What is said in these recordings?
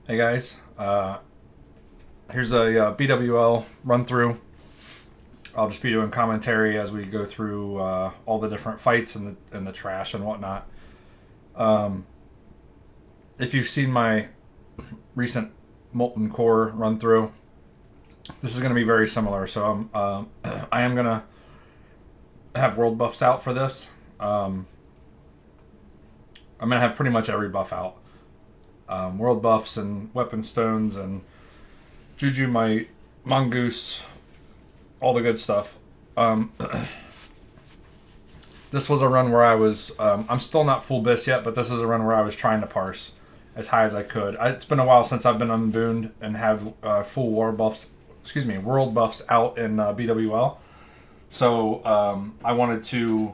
Hey guys, here's a BWL run through. I'll just be doing commentary as we go through all the different fights and the trash and whatnot. Um, if you've seen my recent Molten Core run through, this is going to be very similar. So I am going to have world buffs out for this. I'm going to have pretty much every buff out. World buffs and weapon stones and Juju Might, Mongoose, all the good stuff. This was a run where I was. I'm still not full bis yet, but this is a run where I was trying to parse as high as I could. It's been a while since I've been unbooned and have full war buffs. Excuse me, world buffs out in BWL. So I wanted to,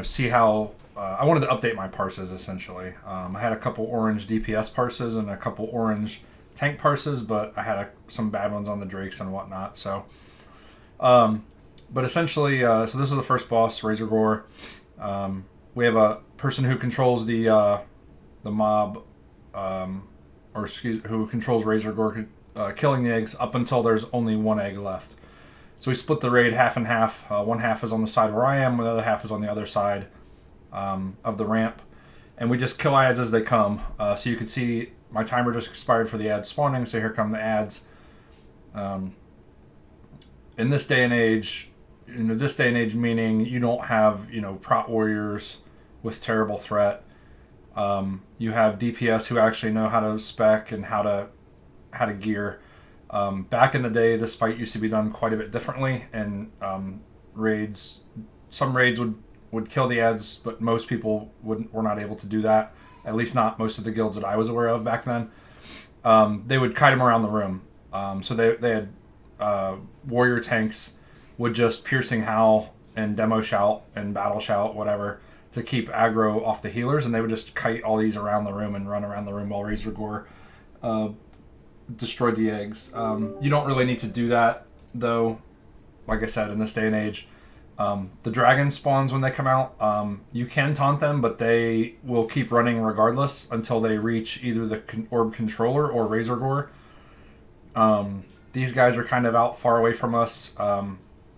see how. I wanted to update my parses essentially. I had a couple orange DPS parses and a couple orange tank parses, but I had some bad ones on the Drakes and whatnot. So, but essentially, so this is the first boss, Razor Gore. We have a person who controls the mob, who controls Razor Gore, killing the eggs up until there's only one egg left. So we split the raid half and half. One half is on the side where I am, the other half is on the other side of the ramp, and we just kill ads as they come. So you can see my timer just expired for the ads spawning, so here come the ads. In this day and age, meaning you don't have, prot warriors with terrible threat. You have DPS who actually know how to spec and how to gear. Back in the day, this fight used to be done quite a bit differently, and raids, some raids would kill the ads, but most people were not able to do that. At least not most of the guilds that I was aware of back then. They would kite them around the room. So they had warrior tanks would just piercing howl and demo shout and battle shout, whatever, to keep aggro off the healers, and they would just kite all these around the room and run around the room while Razor Gore destroyed the eggs. You don't really need to do that, though. Like I said, in this day and age, the dragon spawns when they come out. You can taunt them, but they will keep running regardless until they reach either the orb controller or Razor Gore. These guys are kind of out far away from us.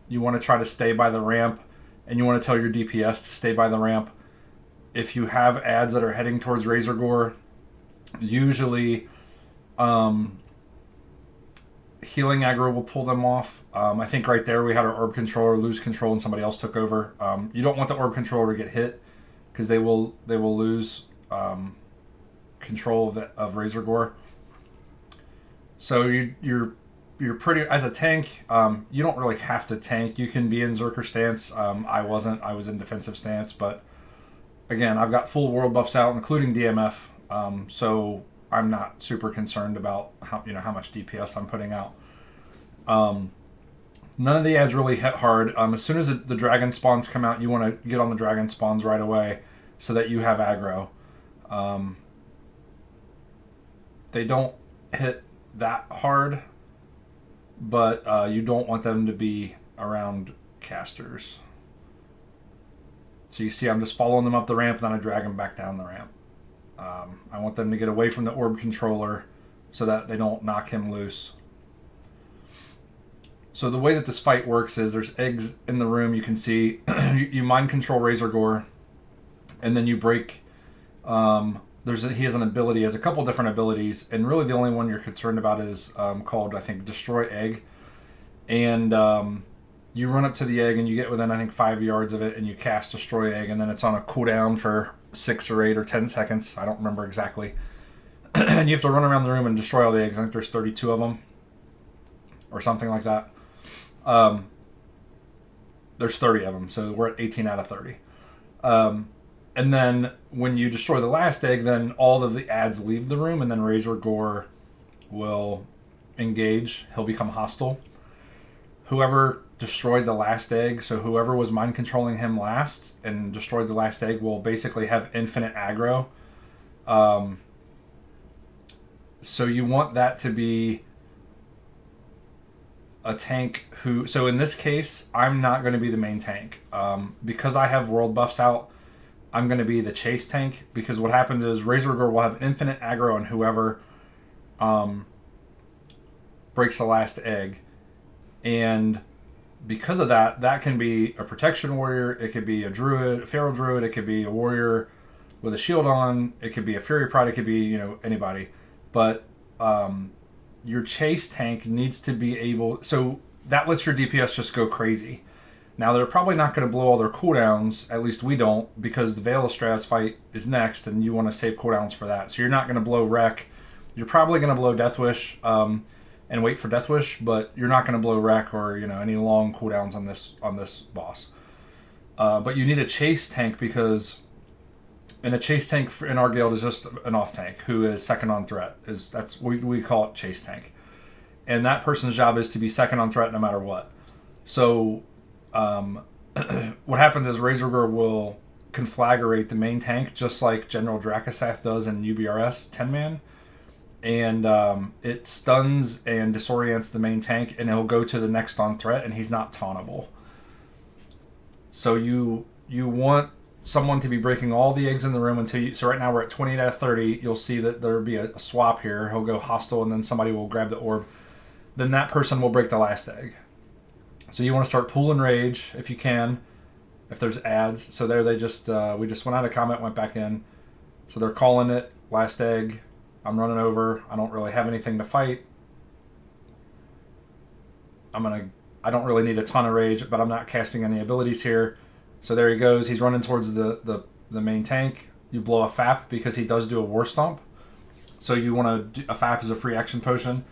You want to try to stay by the ramp, and you want to tell your DPS to stay by the ramp. If you have ads that are heading towards Razor Gore, usually healing aggro will pull them off. I think right there we had our orb controller lose control and somebody else took over. You don't want the orb controller to get hit because they will lose control of Razor Gore. So you're pretty, as a tank. You don't really have to tank. You can be in Zerker stance. I wasn't. I was in defensive stance, but again, I've got full world buffs out, including DMF. So I'm not super concerned about how much DPS I'm putting out. None of the ads really hit hard. As soon as the dragon spawns come out, you want to get on the dragon spawns right away so that you have aggro. They don't hit that hard, but you don't want them to be around casters. So you see I'm just following them up the ramp, then I drag them back down the ramp. I want them to get away from the orb controller so that they don't knock him loose. So the way that this fight works is there's eggs in the room. You can see you mind control Razor Gore, and then you break. He has an ability, has a couple different abilities, and really the only one you're concerned about is called, I think, Destroy Egg. And you run up to the egg and you get within, I think, 5 yards of it, and you cast Destroy Egg, and then it's on a cooldown for 6 or 8 or 10 seconds. I don't remember exactly. And you have to run around the room and destroy all the eggs. I think there's 32 of them or something like that. There's 30 of them, so we're at 18 out of 30. And then when you destroy the last egg, then all of the ads leave the room, and then Razor Gore will engage. He'll become hostile. Whoever destroyed the last egg, so whoever was mind controlling him last and destroyed the last egg, will basically have infinite aggro. So you want that to be a tank who... So in this case, I'm not going to be the main tank. Because I have world buffs out, I'm going to be the chase tank, because what happens is Razor Gore will have infinite aggro on whoever breaks the last egg. And because of that, that can be a protection warrior, it could be a druid, a feral druid, it could be a warrior with a shield on, it could be a fury pride, it could be, anybody. But your chase tank needs to be able, so that lets your DPS just go crazy. Now they're probably not going to blow all their cooldowns, at least we don't, because the Veil of Straz fight is next and you want to save cooldowns for that. So you're not going to blow Wreck. You're probably going to blow Death Wish and wait for Death Wish, but you're not going to blow Wreck or any long cooldowns on this boss. But you need a chase tank because, and a chase tank in our guild is just an off tank who is second on threat. We call it chase tank, and that person's job is to be second on threat no matter what. So what happens is Razorgore will conflagrate the main tank just like General Dracasath does in UBRS 10-man. And it stuns and disorients the main tank, and he'll go to the next on threat, and he's not tauntable. So you want someone to be breaking all the eggs in the room until so right now we're at 28 out of 30. You'll see that there'll be a swap here. He'll go hostile, and then somebody will grab the orb. Then that person will break the last egg. So you want to start pooling rage if you can, if there's ads. So there they just, we just went out of combat, went back in. So they're calling it last egg. I'm running over. I don't really have anything to fight. I don't really need a ton of rage, but I'm not casting any abilities here. So there he goes. He's running towards the main tank. You blow a FAP because he does do a War Stomp. So you want to, a FAP is a free action potion.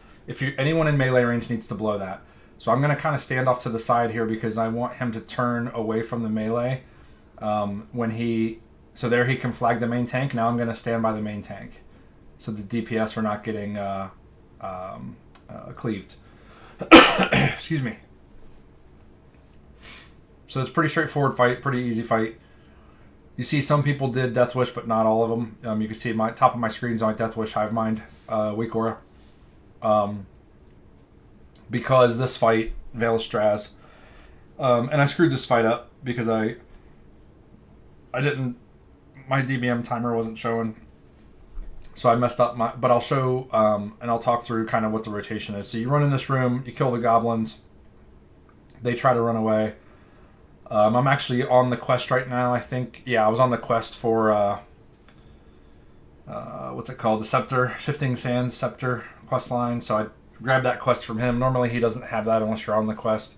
Anyone in melee range needs to blow that. So I'm going to kind of stand off to the side here because I want him to turn away from the melee so there he can flag the main tank. Now I'm going to stand by the main tank so the DPS are not getting cleaved. Excuse me. So it's a pretty straightforward fight, pretty easy fight. You see some people did Death Wish, but not all of them. You can see my top of my screen's on Death Wish, Hive Mind, Weak Aura. Because this fight, Veil of Straz, and I screwed this fight up because I didn't, my DBM timer wasn't showing, so I messed up but I'll show, and I'll talk through kind of what the rotation is. So you run in this room, you kill the goblins, they try to run away. I'm actually on the quest right now, I think. Yeah, I was on the quest for, what's it called? The Scepter, Shifting Sands Scepter quest line, so I grab that quest from him. Normally he doesn't have that unless you're on the quest.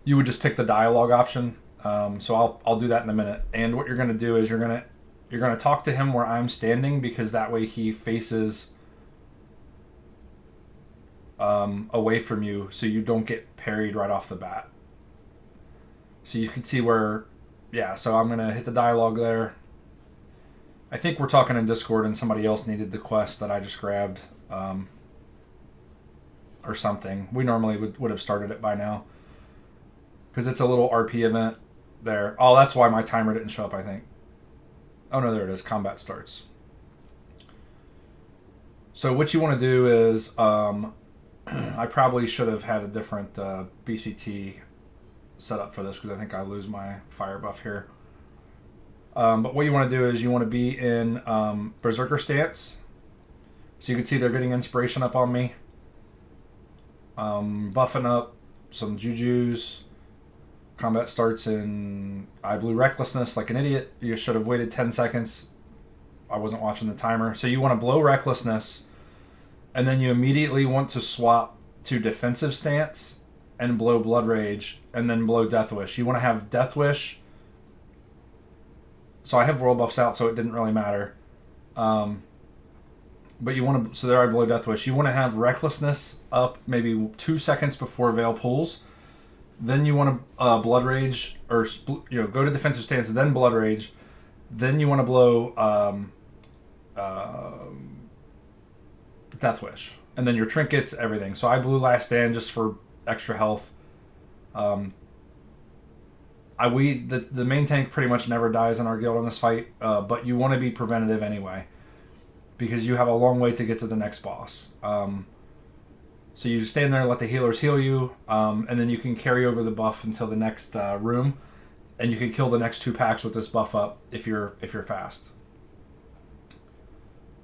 You would just pick the dialogue option. So I'll do that in a minute. And what you're going to do is you're going to talk to him where I'm standing, because that way he faces away from you so you don't get parried right off the bat. So you can see where, yeah, so I'm going to hit the dialogue there. I think we're talking in Discord and somebody else needed the quest that I just grabbed. Or something. We normally would have started it by now. Because it's a little RP event there. Oh, that's why my timer didn't show up, I think. Oh, no, there it is. Combat starts. So what you want to do is, I probably should have had a different BCT set up for this, because I think I lose my fire buff here. But what you want to do is you want to be in Berserker stance. So you can see they're getting inspiration up on me. Buffing up some Jujus. Combat starts in, I blew Recklessness like an idiot. You should have waited 10 seconds. I wasn't watching the timer. So you want to blow Recklessness, and then you immediately want to swap to defensive stance and blow Blood Rage, and then blow Death Wish. You want to have Death Wish. So I have world buffs out, so it didn't really matter. But you want to, so there I blow Death Wish. You want to have Recklessness up maybe 2 seconds before Veil pulls. Then you want to Blood Rage, or go to defensive stance, then Blood Rage. Then you want to blow Death Wish, and then your trinkets, everything. So I blew Last Stand just for extra health. The main tank pretty much never dies in our guild in this fight, but you want to be preventative anyway, because you have a long way to get to the next boss. So you stand there and let the healers heal you, and then you can carry over the buff until the next room, and you can kill the next 2 packs with this buff up if you're fast.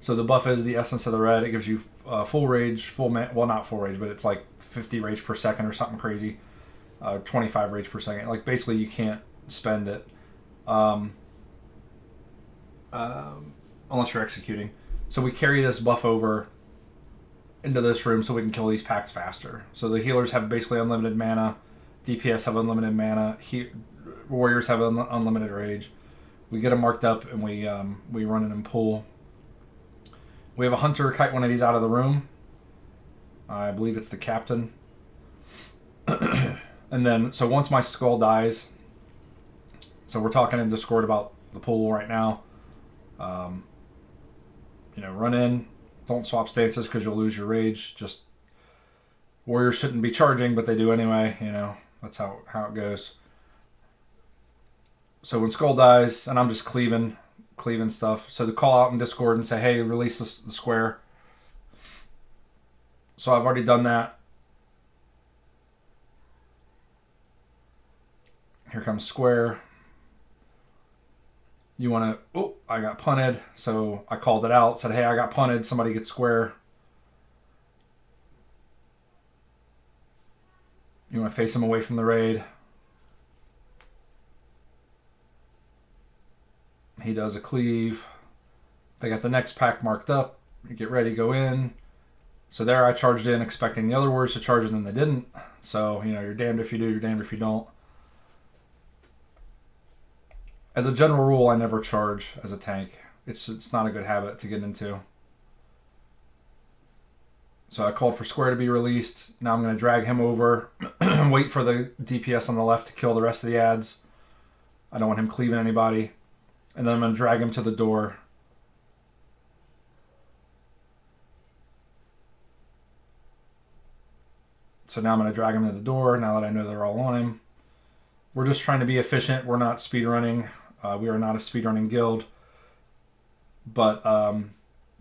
So the buff is the essence of the red. It gives you full rage, well, not full rage, but it's like 50 rage per second or something crazy. 25 rage per second. Like basically you can't spend it unless you're executing. So we carry this buff over into this room so we can kill these packs faster. So the healers have basically unlimited mana, DPS have unlimited mana, warriors have unlimited rage. We get them marked up and we run it in pool. We have a hunter kite one of these out of the room. I believe it's the captain. And then, so once my skull dies, so we're talking in Discord about the pool right now. Run in, don't swap stances because you'll lose your rage. Just warriors shouldn't be charging, but they do anyway. That's how it goes. So when skull dies, and I'm just cleaving stuff. So to call out in Discord and say, hey, release the square. So I've already done that. Here comes square. You want to, oh, I got punted. So I called it out, said, hey, I got punted. Somebody get square. You want to face him away from the raid. He does a cleave. They got the next pack marked up. You get ready, go in. So there I charged in expecting the other warriors to charge and then they didn't. So, you're damned if you do, you're damned if you don't. As a general rule, I never charge as a tank. It's not a good habit to get into. So I called for square to be released. Now I'm going to drag him over. Wait for the DPS on the left to kill the rest of the ads. I don't want him cleaving anybody. And then I'm going to drag him to the door. So now I'm going to drag him to the door now that I know they're all on him. We're just trying to be efficient. We're not speedrunning. We are not a speedrunning guild. But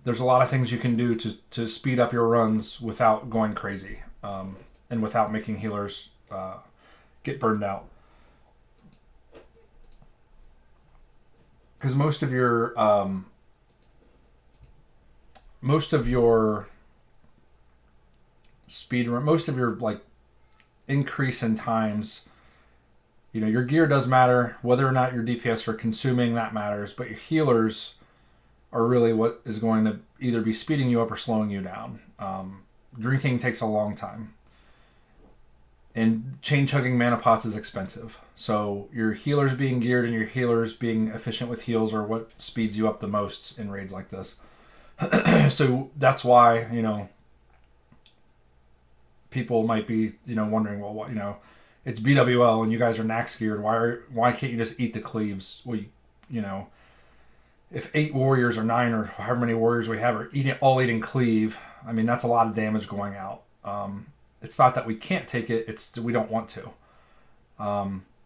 there's a lot of things you can do to speed up your runs without going crazy. And without making healers get burned out. Because most of your speed run, most of your like increase in times, your gear does matter. Whether or not your DPS are consuming, that matters. But your healers are really what is going to either be speeding you up or slowing you down. Drinking takes a long time. And chain chugging mana pots is expensive. So your healers being geared and your healers being efficient with heals are what speeds you up the most in raids like this. So that's why, people might be, wondering, well, what, it's BWL and you guys are Nax geared. Why can't you just eat the cleaves? Well, if 8 warriors or 9 or however many warriors we have are all eating cleave, I mean, that's a lot of damage going out. It's not that we can't take it, it's we don't want to.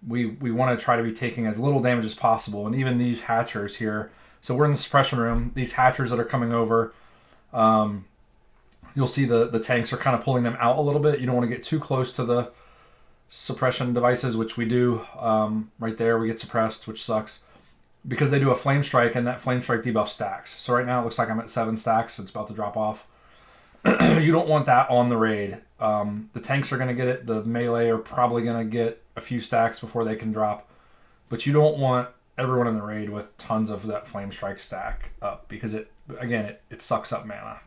We want to try to be taking as little damage as possible. And even these hatchers here, so we're in the suppression room, these hatchers that are coming over, you'll see the tanks are kind of pulling them out a little bit. You don't want to get too close to the suppression devices, which we do. Right there, we get suppressed, which sucks. Because they do a flame strike, and that flame strike debuff stacks. So right now it looks like I'm at 7 stacks. It's about to drop off. You don't want that on the raid. The tanks are going to get it. The melee are probably going to get a few stacks before they can drop. But you don't want everyone in the raid with tons of that flame strike stack up. Because it sucks up mana.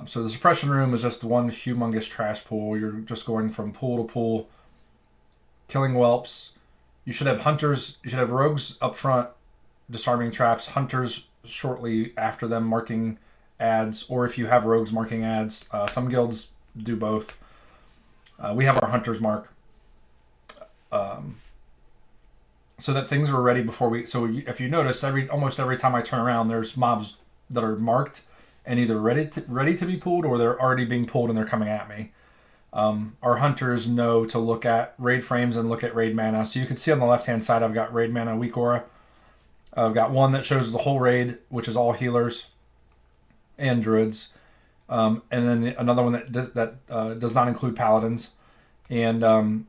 So the suppression room is just one humongous trash pool. You're just going from pool to pool. Killing whelps. You should have hunters. You should have rogues up front disarming traps. Hunters shortly after them marking ads, or if you have rogues marking ads. Some guilds do both. We have our hunters mark so that things are ready before we. So if you notice, almost every time I turn around, there's mobs that are marked and either ready to be pulled or they're already being pulled and they're coming at me. Our hunters know to look at raid frames and look at raid mana. So you can see on the left hand side, I've got raid mana weak aura. I've got one that shows the whole raid, which is all healers and druids. And then another one that does not include paladins. And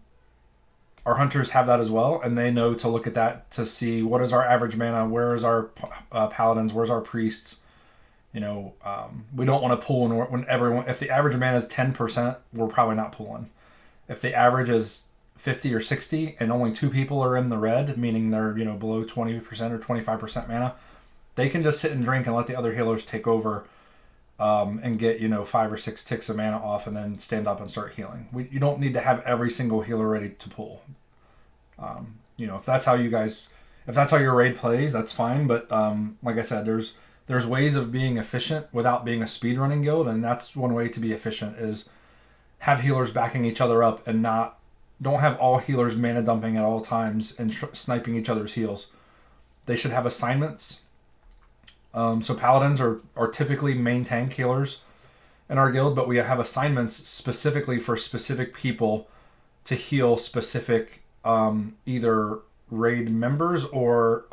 our hunters have that as well, and they know to look at that to see what is our average mana, where is our paladins, where's our priests. We don't want to pull when everyone. If the average mana is 10%, we're probably not pulling. If the average is 50 or 60, and only 2 people are in the red, meaning they're below 20% or 25% mana, they can just sit and drink and let the other healers take over, and get 5 or 6 ticks of mana off, and then stand up and start healing. You don't need to have every single healer ready to pull. If that's how your raid plays, that's fine. But like I said, there's ways of being efficient without being a speedrunning guild, and that's one way to be efficient is have healers backing each other up and don't have all healers mana dumping at all times and sniping each other's heals. They should have assignments. So paladins are typically main tank healers in our guild, but we have assignments specifically for specific people to heal specific either raid members or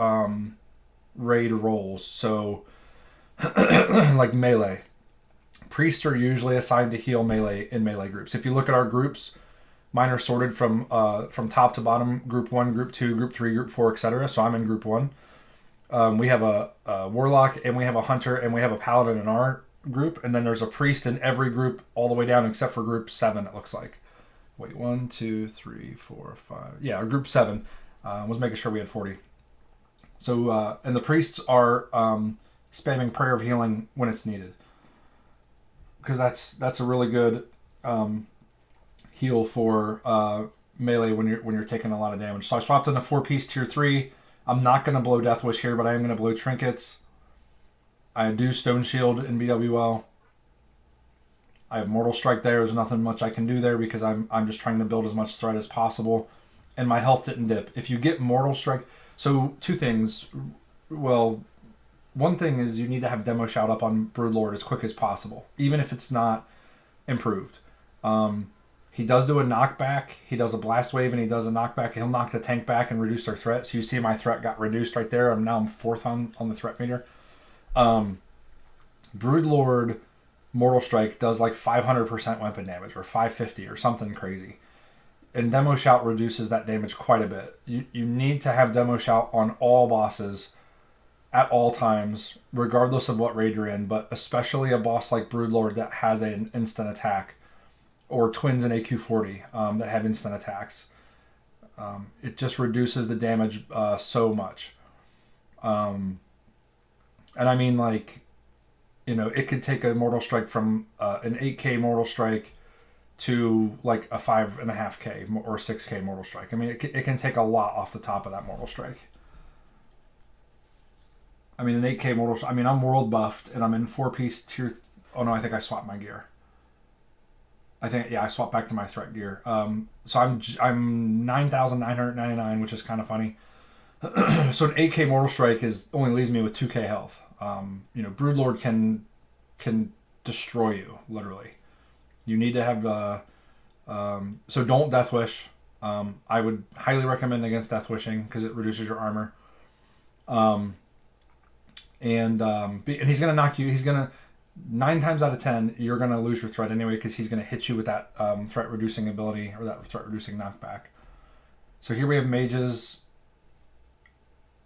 raid roles. So like melee. Priests are usually assigned to heal melee in melee groups. If you look at our groups, mine are sorted from top to bottom: group 1, group 2, group 3, group 4, etc. So I'm in group 1. We have a warlock, and we have a hunter, and we have a paladin in our group, and then there's a priest in every group all the way down except for group 7, it looks like. Wait, 1, 2, 3, 4, 5. Yeah, group 7. Was making sure we had 40. So, and the priests are spamming Prayer of Healing when it's needed, because that's a really good heal for melee when you're taking a lot of damage. So I swapped in a 4-piece tier 3. I'm not going to blow Death Wish here, but I am going to blow Trinkets. I do Stone Shield in BWL. I have Mortal Strike there. There's nothing much I can do there because I'm just trying to build as much threat as possible. And my health didn't dip. If you get Mortal Strike... So, 2 things. Well, one thing is you need to have Demo Shout up on Broodlord as quick as possible, even if it's not improved. He does do a knockback. He does a Blast Wave and he does a knockback. He'll knock the tank back and reduce their threat. So you see my threat got reduced right there. I'm 4th on the threat meter. Broodlord Mortal Strike does like 500% weapon damage or 550 or something crazy. And Demo Shout reduces that damage quite a bit. You need to have Demo Shout on all bosses at all times, regardless of what raid you're in, but especially a boss like Broodlord that has an instant attack, or twins in AQ40 that have instant attacks. It just reduces the damage so much. And I mean, like, it could take a Mortal Strike from an 8k Mortal Strike to like a 5.5k or 6k Mortal Strike. I mean, it can take a lot off the top of that Mortal Strike. I mean, an 8k Mortal Strike. I mean, I'm world buffed and I'm in 4-piece tier... Oh no, I think I swapped my gear. I swapped back to my threat gear. So I'm 9,999, which is kind of funny. So an 8k Mortal Strike only leaves me with 2k health. Broodlord can destroy you, literally. You need to have so don't Death Wish. I would highly recommend against Death Wishing because it reduces your armor. And he's gonna knock you. He's gonna 9 times out of 10 you're gonna lose your threat anyway because he's gonna hit you with that threat reducing ability or that threat reducing knockback. So here we have mages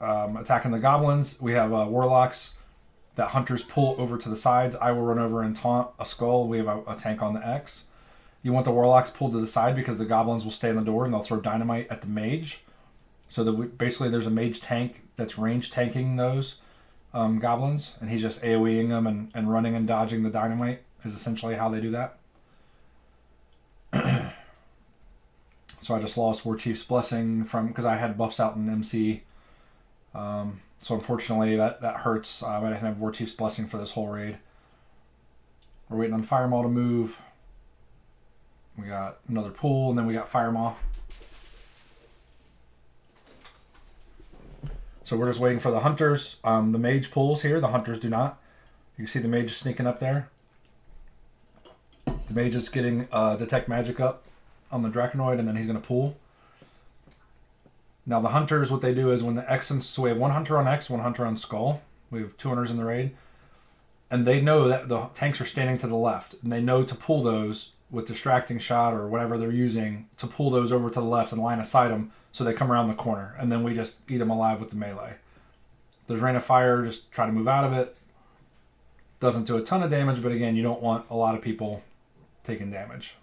attacking the goblins. We have warlocks that hunters pull over to the sides. I will run over and taunt a skull. We have a tank on the X. You want the warlocks pulled to the side because the goblins will stay in the door and they'll throw dynamite at the mage. So basically there's a mage tank that's range tanking those goblins, and he's just AoEing them and running and dodging the dynamite is essentially how they do that. So I just lost War Chief's Blessing because I had buffs out in MC. So unfortunately that hurts. I didn't have War Chief's Blessing for this whole raid. We're waiting on Fire Maw to move. We got another pull, and then we got Fire Maw. So we're just waiting for the hunters. The mage pulls here. The hunters do not. You can see the mage sneaking up there. The mage is getting Detect Magic up on the Draconoid, and then he's going to pull. Now the hunters, what they do is when the X so we have 1 hunter on X, 1 hunter on Skull. We have 2 hunters in the raid. And they know that the tanks are standing to the left. And they know to pull those with distracting shot or whatever they're using to pull those over to the left and line of sight them so they come around the corner, and then we just eat them alive with the melee. If there's rain of fire, just try to move out of it. Doesn't do a ton of damage, but again, you don't want a lot of people taking damage.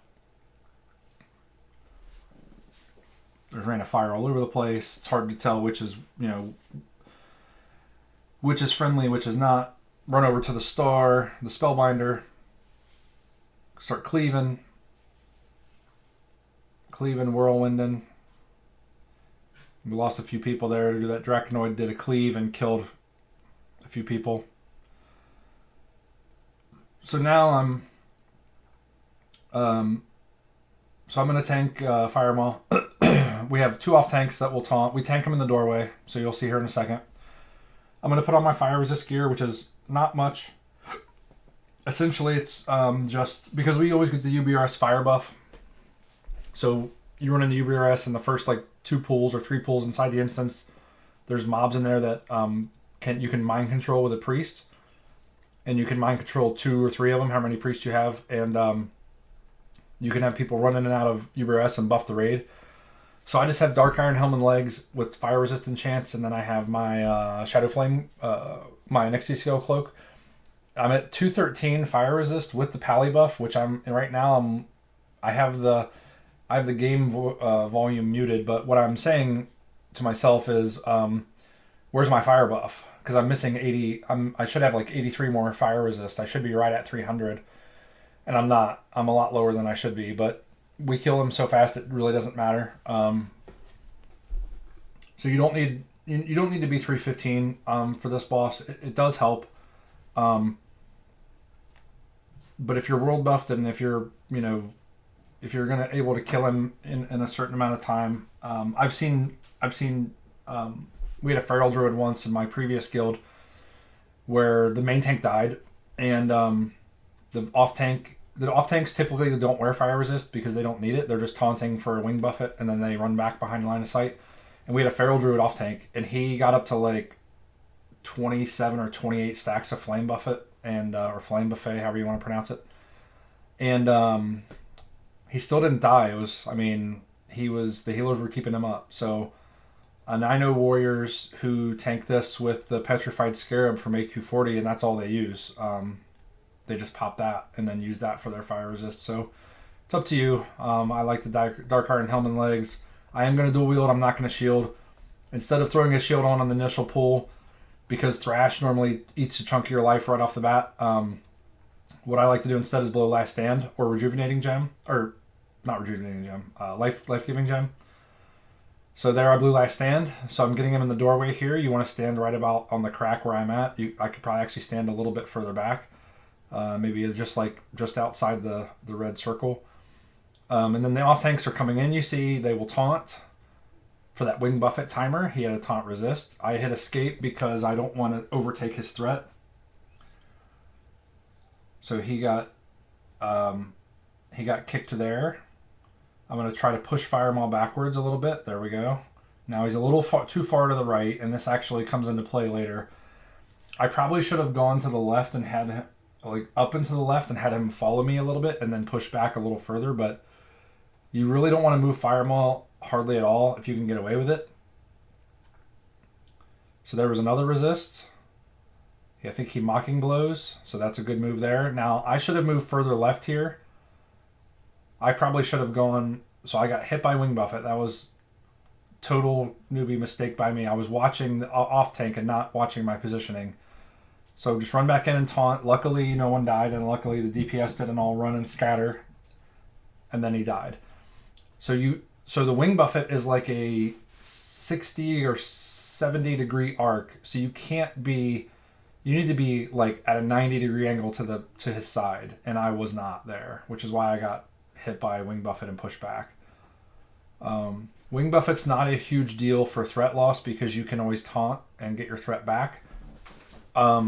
There's rain of fire all over the place. It's hard to tell which is, which is friendly, which is not. Run over to the star, the spellbinder. Start cleaving, whirlwinding. We lost a few people there to do that. Draconoid did a cleave and killed a few people. So now I'm going to tank Firemaw. We have 2 off tanks that will taunt. We tank them in the doorway, so you'll see here in a second. I'm going to put on my fire resist gear, which is not much. Essentially, it's just because we always get the UBRS fire buff. So you run into UBRS in the first 2 pools or 3 pools inside the instance. There's mobs in there that you can mind control with a priest, and you can mind control 2 or 3 of them, how many priests you have, and you can have people run in and out of UBRS and buff the raid. So I just have Dark Iron Helm and Legs with fire resistant chance, and then I have my Shadow Flame, my NXT Cloak. I'm at 213 fire resist with the Pally buff, which I'm right now. I have the game volume muted, but what I'm saying to myself is, where's my fire buff? Because I'm missing 80. I should have 83 more fire resist. I should be right at 300, and I'm not. I'm a lot lower than I should be, but we kill him so fast it really doesn't matter. So you don't need to be 315 for this boss. It does help. But if you're world buffed and if you're gonna able to kill him in a certain amount of time, I've seen we had a feral druid once in my previous guild where the main tank died, and the off tanks typically don't wear fire resist because they don't need it. They're just taunting for a wing buffet, and then they run back behind line of sight. And we had a feral druid off tank, and he got up to 27 or 28 stacks of flame buffet and or flame buffet, however you want to pronounce it. And he still didn't die. The healers were keeping him up. So and I know warriors who tank this with the Petrified Scarab from AQ40, and that's all they use. They just pop that and then use that for their fire resist. So it's up to you. I like the Dark Iron Helm and Legs. I am going to dual wield. I'm not going to shield. Instead of throwing a shield on the initial pull, because Thrash normally eats a chunk of your life right off the bat, what I like to do instead is blow Last Stand or Rejuvenating Gem. Or, not Rejuvenating Gem. Life-Giving Gem. So there I blew Last Stand. So I'm getting him in the doorway here. You want to stand right about on the crack where I'm at. I could probably actually stand a little bit further back. Maybe just outside the red circle. And then the off tanks are coming in. You see they will taunt for that wing buffet timer. He had a taunt resist. I hit escape because I don't want to overtake his threat. So he got kicked to there. I'm going to try to push Firemaw backwards a little bit. There we go. Now he's a little too far to the right, and this actually comes into play later. I probably should have gone to the left and had him, up into the left and had him follow me a little bit and then push back a little further, but you really don't want to move Firemaw hardly at all if you can get away with it. So there was another resist. I think he Mocking Blows, so that's a good move there. Now, I should have moved further left here. I probably should have gone... So I got hit by Wing Buffet. That was total newbie mistake by me. I was watching the off tank and not watching my positioning. So just run back in and taunt. Luckily, no one died, and luckily the DPS didn't all run and scatter. And then he died. So the Wing Buffet is like a 60 or 70 degree arc. So you can't be... You need to be at a 90 degree angle to his side, and I was not there, which is why I got hit by Wing Buffet and pushed back. Wing Buffet's not a huge deal for threat loss because you can always taunt and get your threat back. But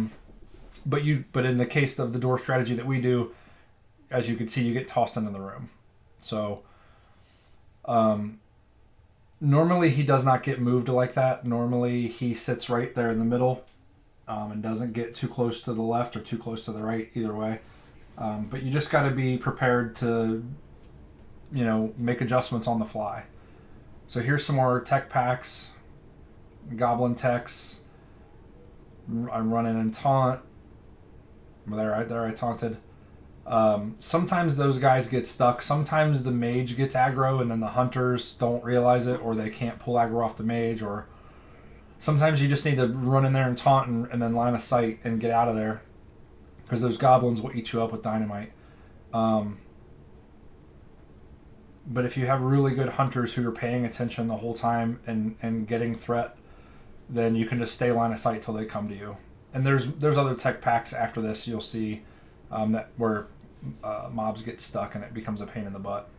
in the case of the door strategy that we do, as you can see, you get tossed into the room. So normally he does not get moved like that. Normally he sits right there in the middle. And doesn't get too close to the left or too close to the right, either way. But you just got to be prepared to, make adjustments on the fly. So here's some more tech packs, goblin techs. I'm running in taunt. There I taunted. Sometimes those guys get stuck. Sometimes the mage gets aggro and then the hunters don't realize it, or they can't pull aggro off the mage, or sometimes you just need to run in there and taunt and then line of sight and get out of there, because those goblins will eat you up with dynamite. But if you have really good hunters who are paying attention the whole time and getting threat, then you can just stay line of sight till they come to you. And there's other tech packs after this you'll see that where mobs get stuck and it becomes a pain in the butt.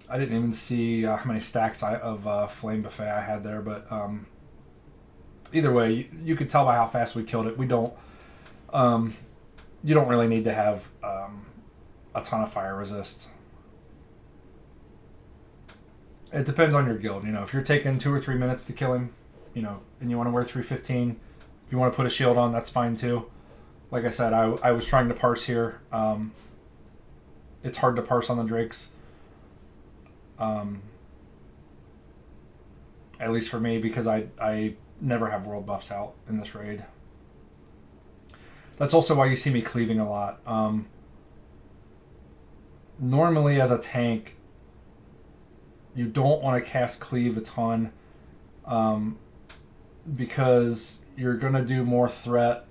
I didn't even see how many stacks of Flame Buffet I had there, but either way, you could tell by how fast we killed it. We don't. You don't really need to have a ton of fire resist. It depends on your guild. If you're taking 2 or 3 minutes to kill him, and you want to wear 315, if you want to put a shield on, that's fine too. Like I said, I was trying to parse here. It's hard to parse on the drakes. At least for me, because I never have world buffs out in this raid. That's also why you see me cleaving a lot. Normally as a tank, you don't want to cast cleave a ton, because you're going to do more threat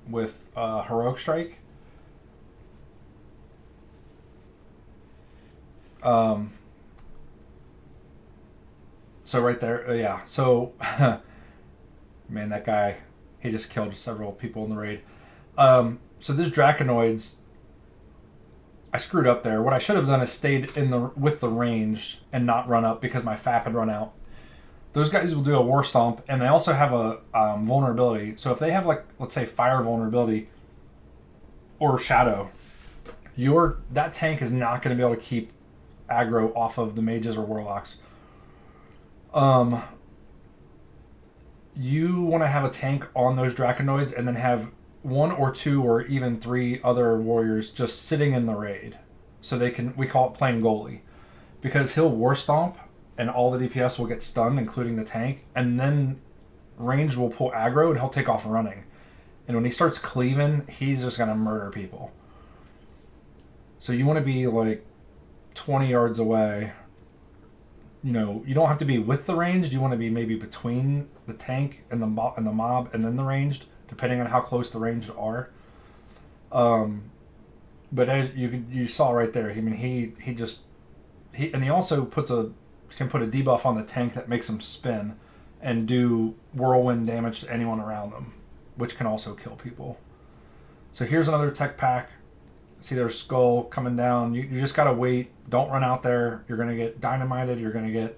with heroic strike. So right there, yeah. So, man, that guy, he just killed several people in the raid. So this Draconoids, I screwed up there. What I should have done is stayed with the range and not run up, because my FAP had run out. Those guys will do a War Stomp, and they also have a vulnerability. So if they have, like, let's say fire vulnerability or shadow, that tank is not going to be able to keep aggro off of the mages or warlocks. You want to have a tank on those Draconoids and then have 1 or 2 or even 3 other warriors just sitting in the raid, so we call it playing goalie, because he'll War Stomp and all the DPS will get stunned, including the tank, and then range will pull aggro and he'll take off running, and when he starts cleaving, he's just gonna murder people. So you want to be like 20 yards away. You don't have to be with the ranged. You want to be maybe between the tank and the mob and then the ranged, depending on how close the ranged are. But as you saw right there, he also can put a debuff on the tank that makes him spin and do whirlwind damage to anyone around them, which can also kill people. So here's another tech pack. See their skull coming down. You just gotta wait. Don't run out there. You're gonna get dynamited. You're gonna get,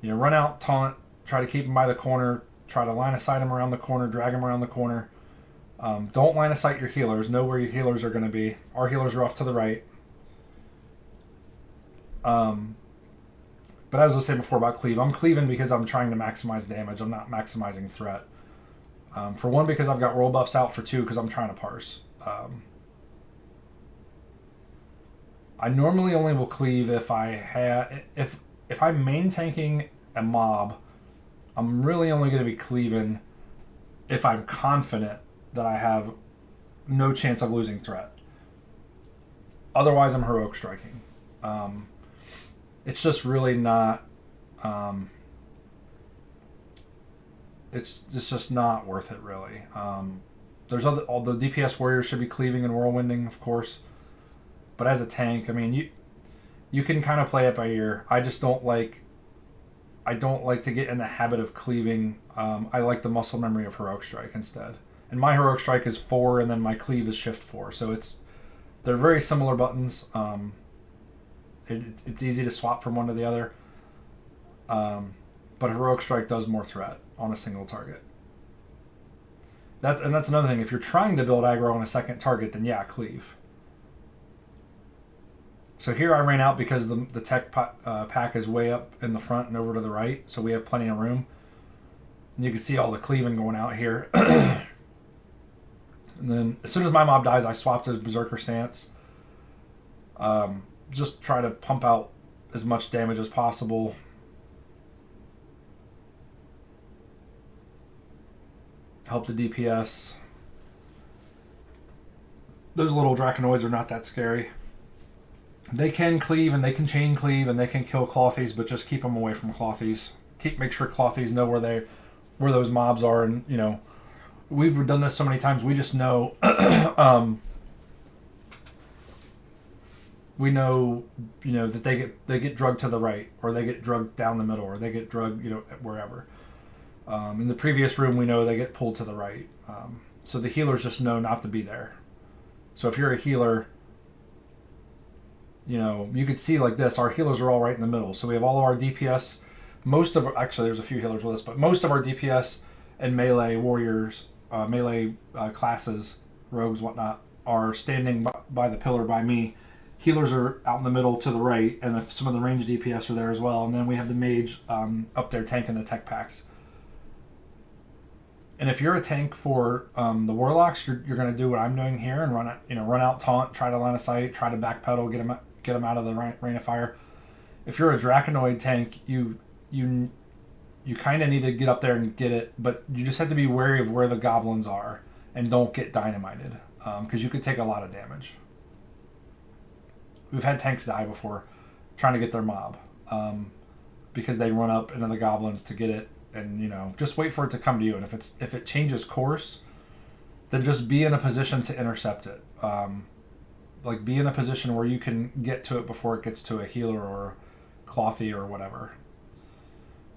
run out, taunt, try to keep him by the corner, try to line of sight him around the corner, drag him around the corner. Don't line of sight your healers. Know where your healers are gonna be. Our healers are off to the right. But as I was saying before about cleave, I'm cleaving because I'm trying to maximize damage. I'm not maximizing threat. For 1, because I've got roll buffs out. For 2, because I'm trying to parse. I normally only will cleave if I'm main tanking a mob. I'm really only going to be cleaving if I'm confident that I have no chance of losing threat. Otherwise, I'm heroic striking. It's just really not. It's just not worth it, really. All the DPS warriors should be cleaving and whirlwinding, of course. But as a tank, I mean, you can kind of play it by ear. I just don't like. I don't like to get in the habit of cleaving. I like the muscle memory of heroic strike instead. And my heroic strike is 4, and then my cleave is shift 4. So they're very similar buttons. It's easy to swap from one to the other. But heroic strike does more threat on a single target. That's another thing. If you're trying to build aggro on a second target, then yeah, cleave. So here I ran out because the tech pack is way up in the front and over to the right, so we have plenty of room. And you can see all the cleaving going out here. And then as soon as my mob dies, I swap to Berserker stance. Just try to pump out as much damage as possible. Help the DPS. Those little Draconoids are not that scary. They can cleave and they can chain cleave and they can kill Clothies, but just keep them away from Clothies. Make sure Clothies know where those mobs are, and you know, we've done this so many times. We just know, we know, you know, that they get drugged to the right, or they get drugged down the middle, or they get drugged, you know, wherever. In the previous room, we know they get pulled to the right. So the healers just know not to be there. So if you're a healer, you know, you could see like this, our healers are all right in the middle. So we have all of our DPS, actually there's a few healers with us, but most of our DPS and melee warriors, melee classes, rogues, whatnot, are standing by the pillar by me. Healers are out in the middle to the right, and some of the ranged DPS are there as well. And then we have the mage up there tanking the tech packs. And if you're a tank for the warlocks, you're going to do what I'm doing here and run out, taunt, try to line of sight, try to backpedal, get them out of the rain of fire. If you're a Draconoid tank, you kind of need to get up there and get it, but you just have to be wary of where the goblins are and don't get dynamited, because you could take a lot of damage. We've had tanks die before trying to get their mob, because they run up into the goblins to get it. And, you know, just wait for it to come to you. And if it changes course, then just be in a position to intercept it. Like, be in a position where you can get to it before it gets to a healer or Clothy or whatever.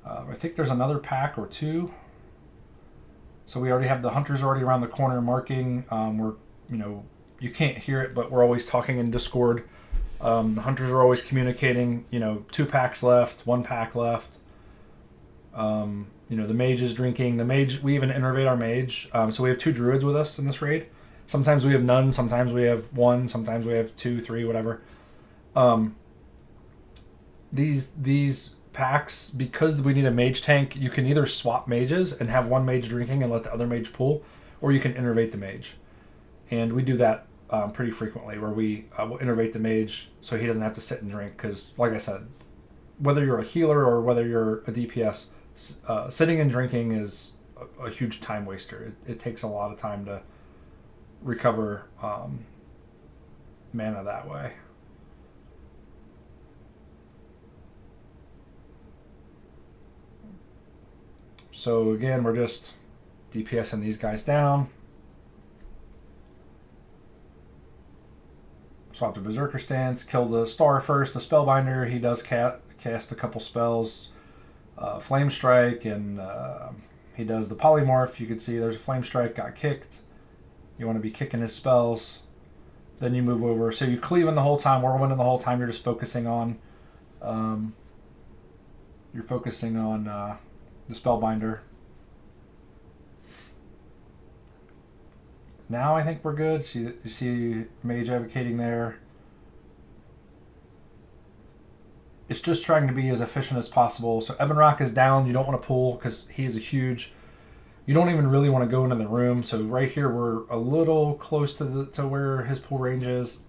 I think there's another pack or two. So we already have the hunters already around the corner marking. We're, you know, you can't hear it, but we're always talking in Discord. The hunters are always communicating, you know, 2 packs left, 1 pack left. You know, the mage is drinking. The mage, we even innervate our mage. So we have 2 druids with us in this raid. Sometimes we have none. Sometimes we have 1. Sometimes we have 2, 3, whatever. These packs, because we need a mage tank, you can either swap mages and have 1 mage drinking and let the other mage pull, or you can innervate the mage. And we do that pretty frequently, where we will innervate the mage so he doesn't have to sit and drink. Because, like I said, whether you're a healer or whether you're a DPS, sitting and drinking is a huge time waster. It takes a lot of time to recover mana that way. So again, we're just DPSing these guys down. Swap to Berserker stance, kill the star first, the Spellbinder. He does cast a couple spells. Flame Strike, and he does the Polymorph. You can see there's a Flame Strike, got kicked. You want to be kicking his spells. Then you move over. So you're cleaving the whole time, whirlwinding the whole time. You're just focusing on the Spellbinder. Now I think we're good. You see Mage advocating there. It's just trying to be as efficient as possible. So Ebonrock is down. You don't want to pull because he is a huge... You don't even really want to go into the room. So right here, we're a little close to where his pull range is.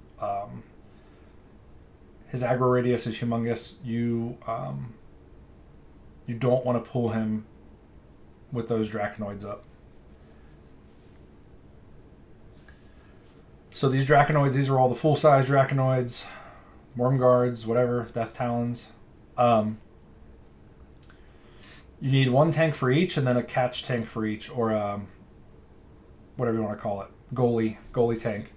His aggro radius is humongous. You don't want to pull him with those Draconoids up. So these Draconoids, these are all the full-size Draconoids. Worm Guards, whatever, Death Talons. You need 1 tank for each, and then a catch tank for each, or whatever you want to call it, goalie tank.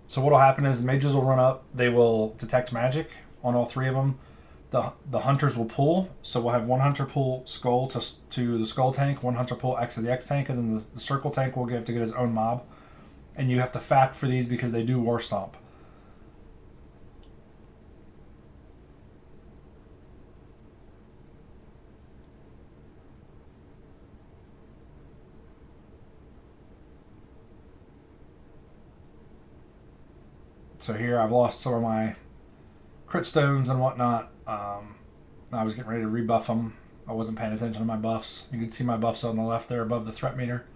So what'll happen is the mages will run up. They will detect magic on all 3 of them. The hunters will pull. So we'll have 1 hunter pull skull to the skull tank, 1 hunter pull X to the X tank, and then the circle tank will have to get his own mob. And you have to fap for these because they do war stomp. So here I've lost some of my crit stones and whatnot. I was getting ready to rebuff them. I wasn't paying attention to my buffs. You can see my buffs on the left there above the threat meter.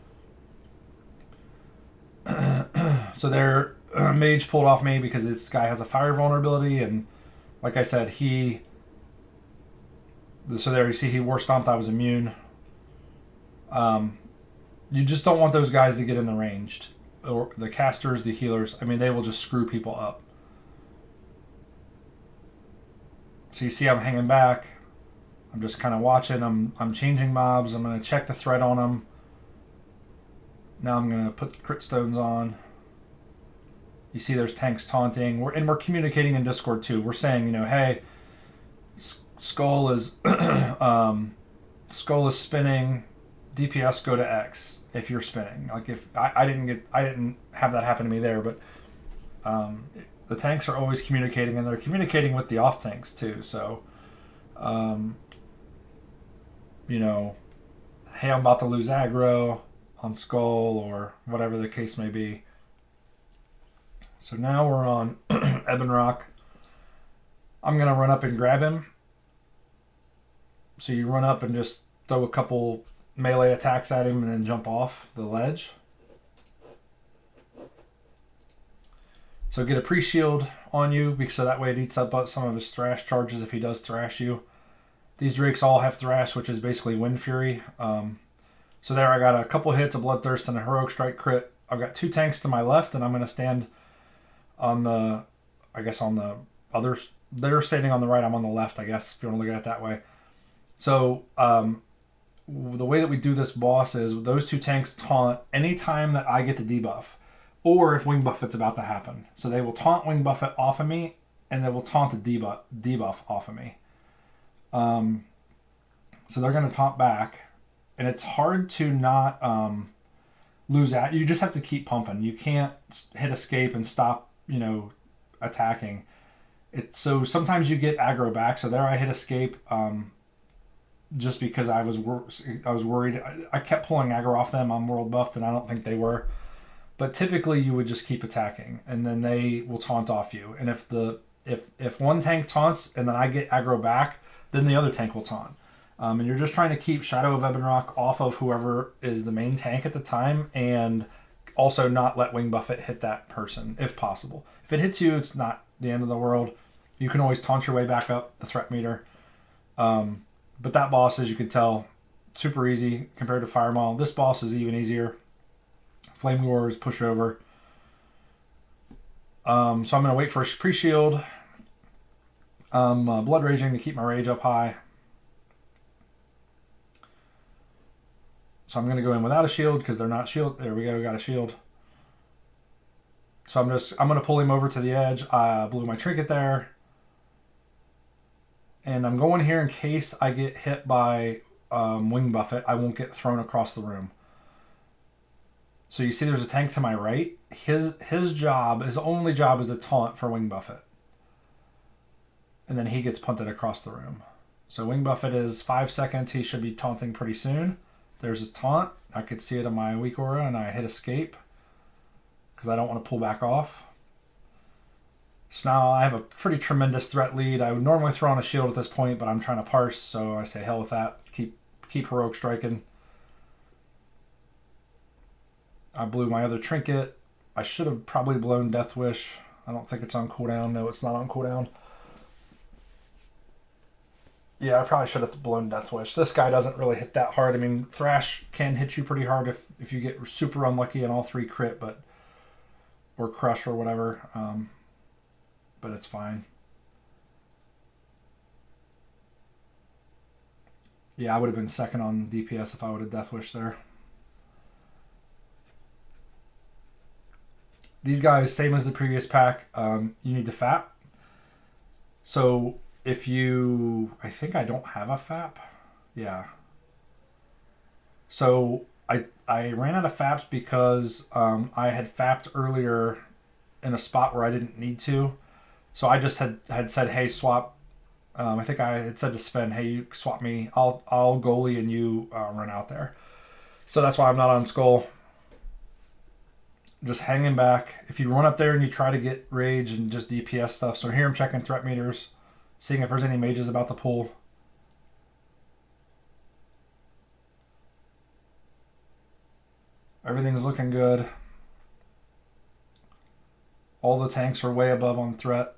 So their mage pulled off me because this guy has a fire vulnerability, and like I said, so there you see he war stomped. I was immune. You just don't want those guys to get in the ranged, or the casters, the healers. I mean, they will just screw people up. So you see I'm hanging back. I'm just kind of watching. I'm changing mobs. I'm going to check the threat on them. Now I'm going to put crit stones on. You see there's tanks taunting. We're communicating in Discord too. We're saying, you know, hey, Skull is Skull is spinning. DPS go to X if you're spinning. Like if I didn't have that happen to me there, but the tanks are always communicating, and they're communicating with the off tanks too. So, you know, hey, I'm about to lose aggro on Skull or whatever the case may be. So now we're on Ebon Rock. I'm gonna run up and grab him. So you run up and just throw a couple melee attacks at him and then jump off the ledge. So get a pre-shield on you, so that way it eats up some of his thrash charges if he does thrash you. These drakes all have thrash, which is basically Wind Fury. So there I got a couple hits, a Bloodthirst, and a Heroic Strike crit. I've got two tanks to my left, and I'm going to stand on the, I guess on the other, they're standing on the right, I'm on the left, I guess, if you want to look at it that way. So the way that we do this boss is those two tanks taunt anytime that I get the debuff, or if Wing Buffet's about to happen. So they will taunt Wing Buffet off of me, and they will taunt the debuff off of me. So they're going to taunt back, and it's hard to not lose out. You just have to keep pumping. You can't hit escape and stop, you know, attacking. So sometimes you get aggro back. So there I hit escape. Just because I was worried. I kept pulling aggro off them. I'm world buffed, and I don't think they were. But typically, you would just keep attacking, and then they will taunt off you. And if one tank taunts and then I get aggro back, then the other tank will taunt. And you're just trying to keep Shadow of Ebon Rock off of whoever is the main tank at the time, and also not let Wing Buffet hit that person if possible. If it hits you, it's not the end of the world. You can always taunt your way back up the threat meter. But that boss, as you can tell, super easy compared to Fire Maul. This boss is even easier. Flame Gore is pushover. So I'm going to wait for a pre-shield. Blood Raging to keep my rage up high. So I'm going to go in without a shield because they're not shield. There we go, got a shield. So I'm going to pull him over to the edge. I blew my trinket there. And I'm going here in case I get hit by Wing Buffet. I won't get thrown across the room. So you see there's a tank to my right. His only job is to taunt for Wing Buffet. And then he gets punted across the room. So Wing Buffet is 5 seconds. He should be taunting pretty soon. There's a taunt. I could see it on my weak aura, and I hit escape because I don't want to pull back off. So now I have a pretty tremendous threat lead. I would normally throw on a shield at this point, but I'm trying to parse, so I say hell with that. Keep heroic striking. I blew my other trinket. I should have probably blown Death Wish. I don't think it's on cooldown. No, it's not on cooldown. Yeah, I probably should have blown Death Wish. This guy doesn't really hit that hard. I mean, Thrash can hit you pretty hard if you get super unlucky and all three crit, or crush or whatever. But it's fine. Yeah, I would have been second on DPS if I would have Death Wish there. These guys, same as the previous pack, you need to FAP. So if you... I think I don't have a FAP. Yeah. So I ran out of FAPs because I had FAP'd earlier in a spot where I didn't need to. So I just had said, hey, swap. I think I had said to Sven, hey, you swap me. I'll goalie and you run out there. So that's why I'm not on Skull. Just hanging back. If you run up there and you try to get rage and just DPS stuff. So here I'm checking threat meters, seeing if there's any mages about to pull. Everything's looking good. All the tanks are way above on threat.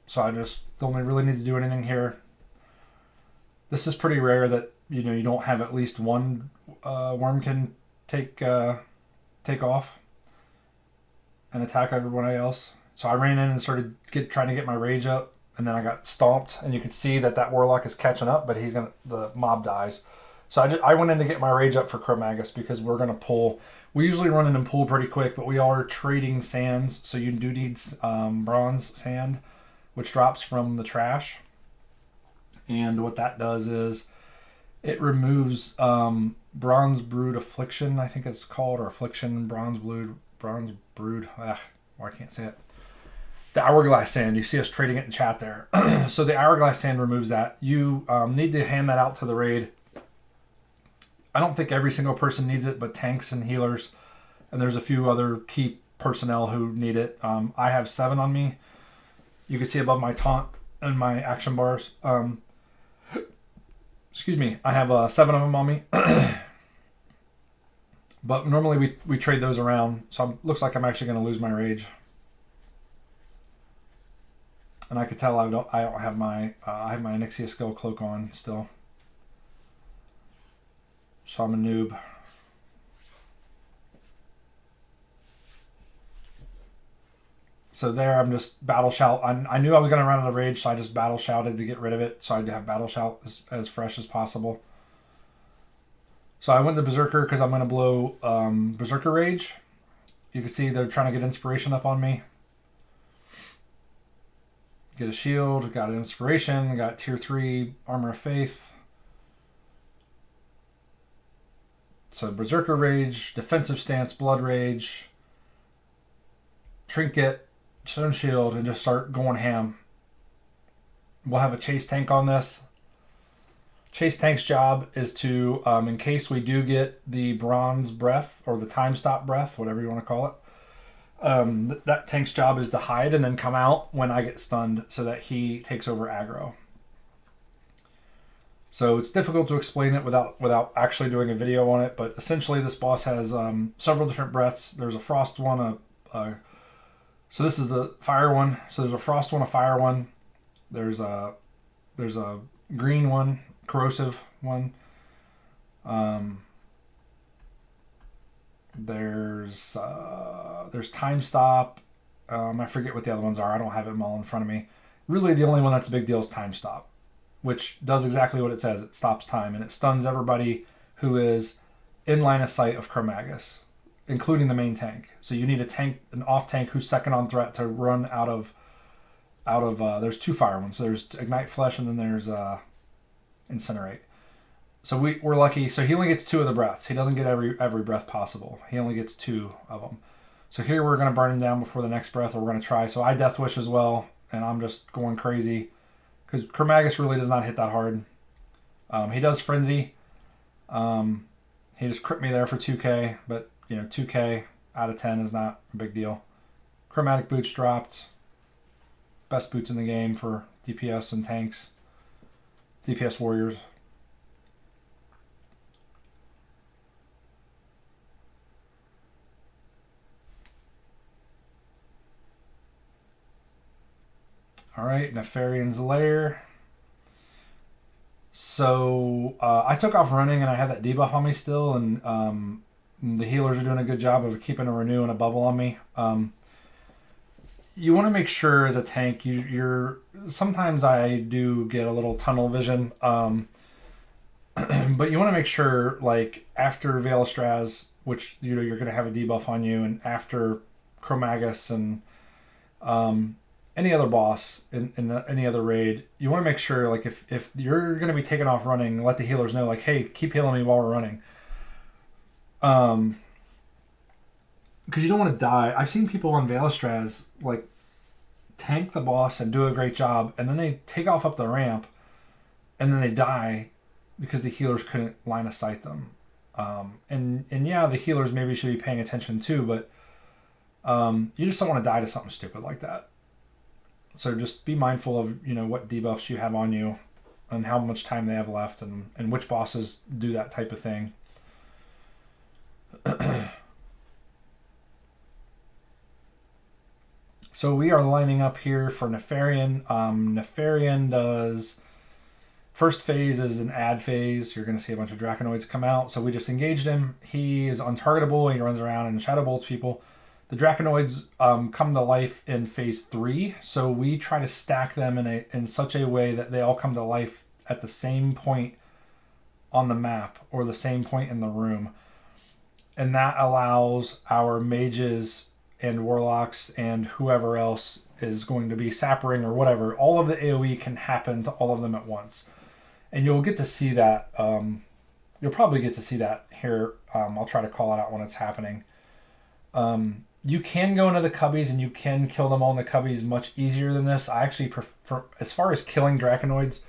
So I just don't really need to do anything here. This is pretty rare that you don't have at least one worm can take off and attack everyone else. So I ran in and started trying to get my rage up, and then I got stomped, and you can see that warlock is catching up, but the mob dies. So I went in to get my rage up for Chromagus because we're gonna pull. We usually run in and pull pretty quick, but we are trading sands, so you do need bronze sand, which drops from the trash. And what that does is it removes bronze brood affliction, I think it's called, or affliction bronze brood. I can't say it. The hourglass sand. You see us trading it in chat there. So the hourglass sand removes that. You need to hand that out to the raid. I don't think every single person needs it, but tanks and healers, and there's a few other key personnel who need it. I have 7 on me. You can see above my taunt and my action bars. Excuse me. I have 7 of them on me. But normally we trade those around, so it looks like I'm actually going to lose my rage. And I could tell I don't have my Onyxia Skull Cloak on still. So I'm a noob. So there, I'm just battle shout. I knew I was going to run out of rage, so I just battle shouted to get rid of it. So I'd have battle shout as fresh as possible. So I went to Berserker because I'm going to blow Berserker Rage. You can see they're trying to get inspiration up on me. Get a shield, got an inspiration, got tier 3 Armor of Faith. So Berserker Rage, Defensive Stance, Blood Rage, Trinket, Stone Shield, and just start going ham. We'll have a chase tank on this. Chase tank's job is to, in case we do get the bronze breath or the time stop breath, whatever you want to call it, that tank's job is to hide and then come out when I get stunned so that he takes over aggro. So it's difficult to explain it without actually doing a video on it, but essentially this boss has several different breaths. There's a frost one, so this is the fire one. So there's a frost one, a fire one. There's a green one, corrosive one. There's time stop. I forget what the other ones are. I don't have them all in front of me. Really, the only one that's a big deal is time stop, which does exactly what it says. It stops time and it stuns everybody who is in line of sight of Chromagus, including the main tank. So you need an off tank who's second on threat to run out of. There's 2 fire ones. So there's Ignite Flesh and then there's Incinerate. So we're lucky. So he only gets 2 of the breaths. He doesn't get every breath possible. He only gets 2 of them. So here we're going to burn him down before the next breath, or we're going to try. So I Death Wish as well, and I'm just going crazy because Chromagus really does not hit that hard. He does Frenzy. He just crit me there for 2k, but 2k out of 10 is not a big deal. Chromatic Boots dropped. Best boots in the game for DPS and tanks. DPS warriors. Alright, Nefarian's Lair. So I took off running and I have that debuff on me still, and the healers are doing a good job of keeping a renew and a bubble on me. You want to make sure as a tank, you're sometimes I do get a little tunnel vision, but you want to make sure, like after Veilastraz, which you're going to have a debuff on you, and after Chromagus and any other boss in any other raid, you want to make sure, like if you're going to be taking off running, let the healers know, like, hey, keep healing me while we're running. Because you don't want to die. I've seen people on Veilastraz like tank the boss and do a great job, and then they take off up the ramp, and then they die because the healers couldn't line of sight them. And yeah, the healers maybe should be paying attention too, but you just don't want to die to something stupid like that. So just be mindful of, what debuffs you have on you and how much time they have left, and which bosses do that type of thing. So we are lining up here for Nefarian. Nefarian does... First phase is an ad phase. You're going to see a bunch of Draconoids come out. So we just engaged him. He is untargetable. He runs around and shadow bolts people. The Draconoids come to life in phase 3. So we try to stack them in such a way that they all come to life at the same point on the map or the same point in the room. And that allows our mages and warlocks and whoever else is going to be sappering or whatever. All of the AoE can happen to all of them at once. And you'll get to see that. You'll probably get to see that here. I'll try to call it out when it's happening. You can go into the cubbies and you can kill them all in the cubbies much easier than this. I actually prefer, as far as killing Draconoids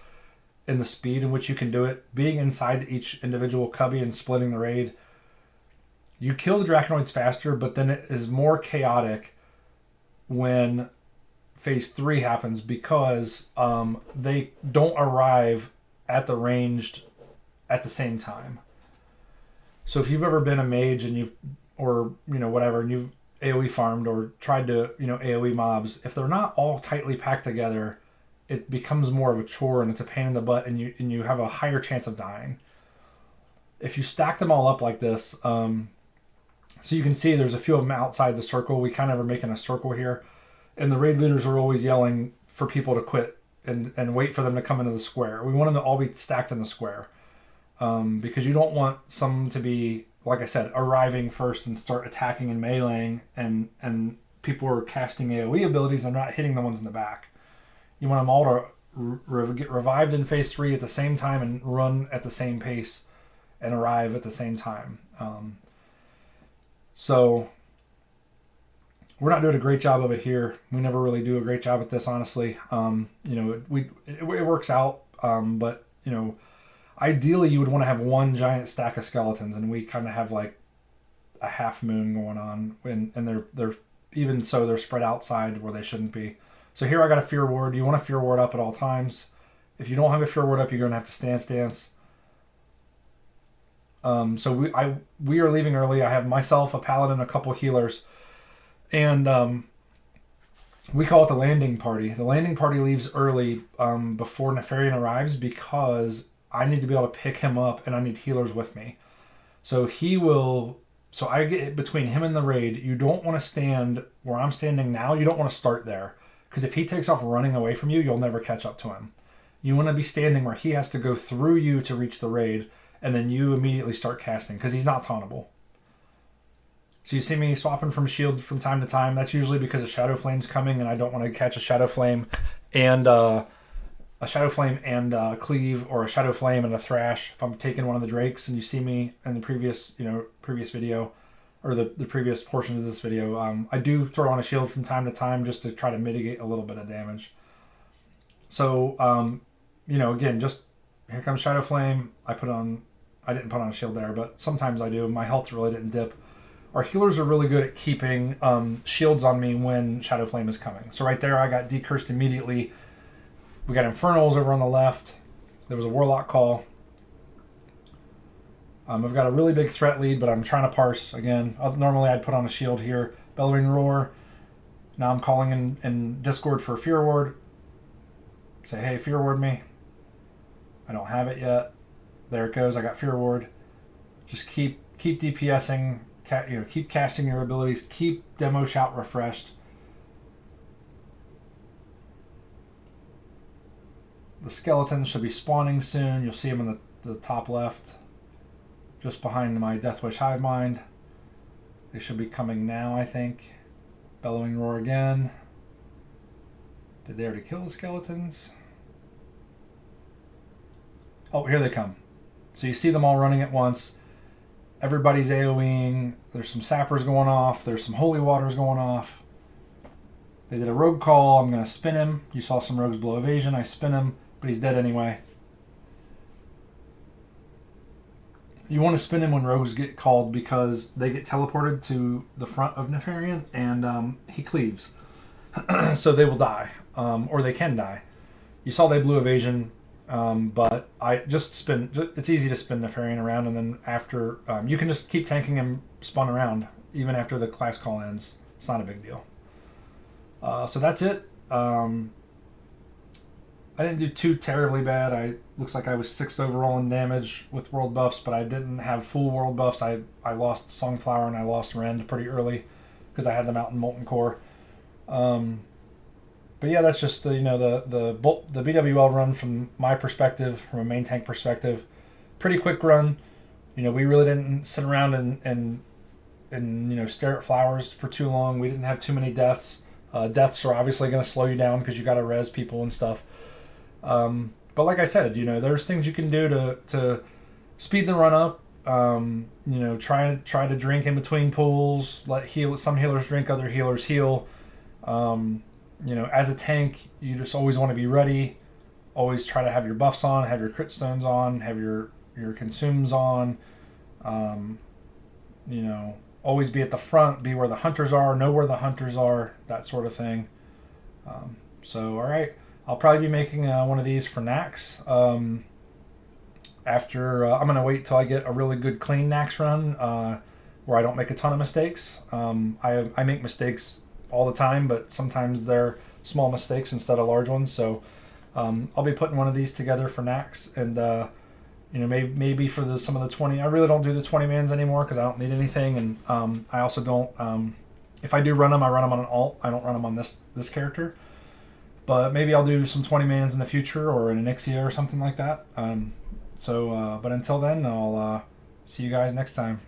and the speed in which you can do it, being inside each individual cubby and splitting the raid, you kill the Draconoids faster, but then it is more chaotic when phase 3 happens because they don't arrive at the ranged at the same time. So if you've ever been a mage and you've AoE farmed or tried to AoE mobs, if they're not all tightly packed together, it becomes more of a chore and it's a pain in the butt, and you have a higher chance of dying. If you stack them all up like this, so you can see there's a few of them outside the circle. We kind of are making a circle here, and the raid leaders are always yelling for people to quit and wait for them to come into the square. We want them to all be stacked in the square, because you don't want some to be, like I said, arriving first and start attacking and meleeing, and people are casting AoE abilities and not hitting the ones in the back. You want them all to get revived in phase 3 at the same time and run at the same pace and arrive at the same time. So we're not doing a great job of it here. We never really do a great job at this, honestly. It works out, but ideally you would want to have one giant stack of skeletons, and we kind of have like a half moon going on, and they're even so they're spread outside where they shouldn't be. So here I got a fear ward. You want a fear ward up at all times. If you don't have a fear ward up, you're gonna have to stance. So we are leaving early. I have myself, a paladin, a couple healers, and we call it the landing party. The landing party leaves early before Nefarian arrives because I need to be able to pick him up and I need healers with me. So I get between him and the raid. You don't want to stand where I'm standing now. You don't want to start there, because if he takes off running away from you, you'll never catch up to him. You want to be standing where he has to go through you to reach the raid, and then you immediately start casting, because he's not tauntable. So you see me swapping from shield from time to time. That's usually because a Shadow Flame's coming, and I don't want to catch a Shadow Flame and cleave, or a Shadow Flame and a thrash if I'm taking one of the drakes. And you see me in the previous video, or the previous portion of this video. I do throw on a shield from time to time just to try to mitigate a little bit of damage. So again, just here comes Shadow Flame. I didn't put on a shield there, but sometimes I do. My health really didn't dip. Our healers are really good at keeping shields on me when Shadow Flame is coming. So right there, I got decursed immediately. We got Infernals over on the left. There was a Warlock call. I've got a really big threat lead, but I'm trying to parse again. Normally I'd put on a shield here. Bellowing Roar. Now I'm calling in Discord for Fear Ward. Say, hey, Fear Ward me. I don't have it yet. There it goes. I got Fear Ward. Just keep DPSing. Keep casting your abilities. Keep Demo Shout refreshed. The skeletons should be spawning soon. You'll see them in the top left, just behind my Deathwish Hive Mind. They should be coming now, I think. Bellowing Roar again. Did they already kill the skeletons? Oh, here they come. So you see them all running at once. Everybody's AoEing. There's some sappers going off. There's some holy waters going off. They did a rogue call. I'm going to spin him. You saw some rogues blow evasion. I spin him, but he's dead anyway. You want to spin him when rogues get called because they get teleported to the front of Nefarian, and he cleaves. So they will die, or they can die. You saw they blew evasion, but I just spin. It's easy to spin the Nefarian around, and then after you can just keep tanking him spun around even after the class call ends. It's not a big deal. So that's it. I didn't do too terribly bad. Looks like I was 6th overall in damage with world buffs, but I didn't have full world buffs. I lost Songflower and I lost Rend pretty early because I had them out in Molten Core. But yeah, that's just the BWL run from my perspective, from a main tank perspective. Pretty quick run. We really didn't sit around and stare at flowers for too long. We didn't have too many deaths. Deaths are obviously going to slow you down because you got to res people and stuff. But like I said, there's things you can do to speed the run up. Try to drink in between pools. Let some healers drink, other healers heal. As a tank, you just always want to be ready. Always try to have your buffs on, have your crit stones on, have your consumes on. Always be at the front, be where the hunters are, know where the hunters are, that sort of thing. All right. I'll probably be making one of these for Nax. After I'm going to wait till I get a really good clean Nax run where I don't make a ton of mistakes. I make mistakes all the time, but sometimes they're small mistakes instead of large ones. So I'll be putting one of these together for Nax, and maybe for some of the 20. I really don't do the 20 mans anymore because I don't need anything, and I also don't. If I do run them, I run them on an alt. I don't run them on this character. But maybe I'll do some 20 mans in the future or an Onyxia or something like that. But until then, I'll see you guys next time.